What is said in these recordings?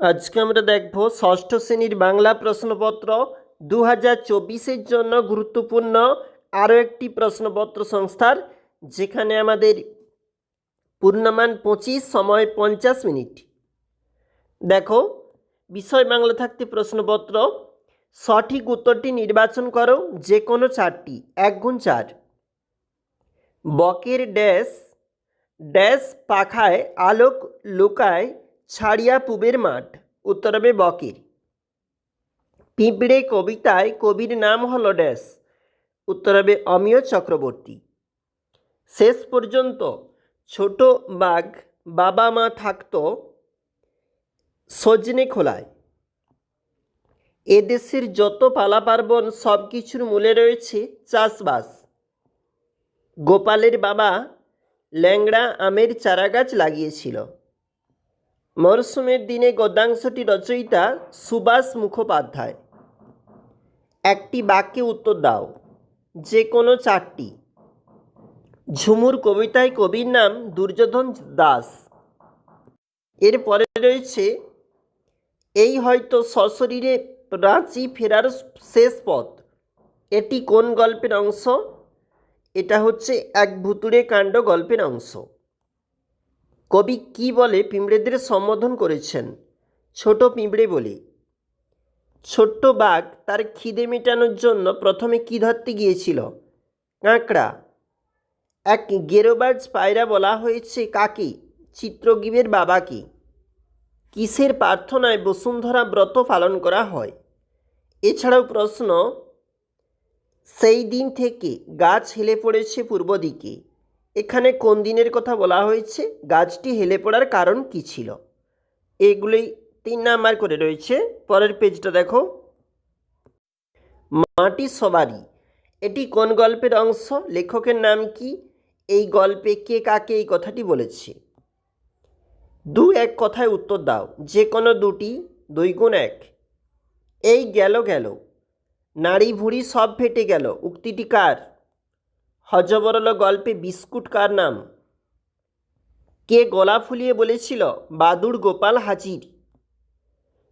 আজকে আমরা দেখব ষষ্ঠ শ্রেণীর বাংলা প্রশ্নপত্র 2024-এর জন্য গুরুত্বপূর্ণ আরও একটি প্রশ্নপত্র সংস্থার, যেখানে আমাদের পূর্ণমান 25, সময় 50 মিনিট। দেখো, বিষয় বাংলা থাকতে প্রশ্নপত্র, সঠিক উত্তরটি নির্বাচন করো যে কোনো চারটি। 1 গুণ 4। বকের ড্যাশ ড্যাশ পাখায় আলোক লুকায় ছাড়িয়া পুবের মাঠ। উত্তর হবে বকের। পিঁপড়ে কবিতায় কবির নাম হলো ড্যাশ। উত্তর হবে অমিয় চক্রবর্তী। শেষ পর্যন্ত ছোট বাঘ বাবা মা থাকতো সজনে খোলায়। এদেশের যত পালা পার্বণ সব কিছুর মূলে রয়েছে চাষবাস। গোপালের বাবা ল্যাংড়া আমের চারাগাছ লাগিয়েছিল। মরশুমের দিনে গদ্যাংশটি রচয়িতা সুভাষ মুখোপাধ্যায়। একটি বাক্যে উত্তর দাও যে কোনো চারটি। ঝুমুর কবিতায় কবির নাম দুর্যোধন দাস। এরপরে রয়েছে এই হয়তো সশরীরে রাঁচি ফেরার শেষ পথ। এটি কোন গল্পের অংশ? এটা হচ্ছে এক ভুতুড়ে কাণ্ড গল্পের অংশ। কবি কি বলে পিঁপড়েদের সম্বোধন করেছেন? ছোট পিঁপড়ে বলে। ছোট্ট বাঘ তার খিদে মেটানোর জন্য প্রথমে কি ধরতে গিয়েছিল? কাঁকড়া। এক গেরোবাজ পায়রা বলা হয়েছে কাকে? চিত্রগীবের বাবাকে। কিসের প্রার্থনায় বসুন্ধরা ব্রত পালন করা হয়? এছাড়াও প্রশ্ন, সেই দিন থেকে গাছ হেলে পড়েছে পূর্ব দিকে। এখানে কোন দিনের কথা বলা হয়েছে? গাছটি হেলে পড়ার কারণ কি ছিল? এগুলোই 3 নাম্বার করে রয়েছে। পরের পেজটা দেখো। মাটি সবারই, এটি কোন গল্পের অংশ? লেখকের নাম কি? এই গল্পে কে কাকে এই কথাটি বলেছে? 2-1 কথায় উত্তর দাও যে কোনো দুটি। 2 গুণ 1। এই গেল গেল নাড়ি ভুঁড়ি সব ফেটে গেল উক্তিটি কার? হযবরল গল্পে বিস্কুট কার নাম? কে গলা ফুলিয়ে বলেছিল বাদুড় গোপাল হাজির?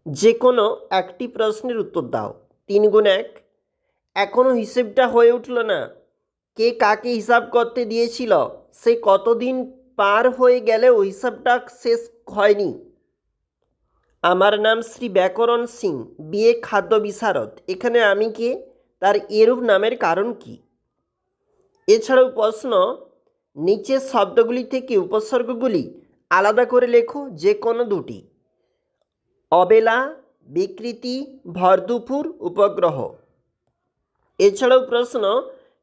যে কোনো একটি প্রশ্নের উত্তর দাও। 3 গুণ 1। এখনও হিসেবটা হয়ে উঠল না। কে কাকে হিসাব করতে দিয়েছিল? সে কতদিন পার হয়ে গেলেও হিসাবটা শেষ হয়নি। আমার নাম শ্রী ব্যাকরণ সিং, বিএ খাদ্য বিশারদ। এখানে আমি কে? তার এরূপ নামের কারণ কি? এছাড়াও প্রশ্ন, নিচের শব্দগুলি থেকে উপসর্গগুলি আলাদা করে লেখো যে কোনো দুটি। অবেলা, বিকৃতি, ভরদুপুর, উপগ্রহ। এছাড়াও প্রশ্ন,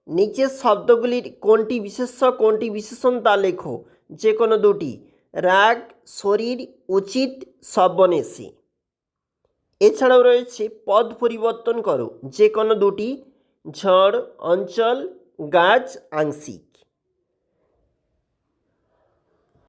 নিচের শব্দগুলির কোনটি বিশেষ্য কোনটি বিশেষণ তা লেখো যে কোনো দুটি। রাগ, শরীর, উচিত, সব্বনেশী। এছাড়াও রয়েছে পদ পরিবর্তন করো যে কোনো দুটি। ঝড়, অঞ্চল, গাছ, আংশিক।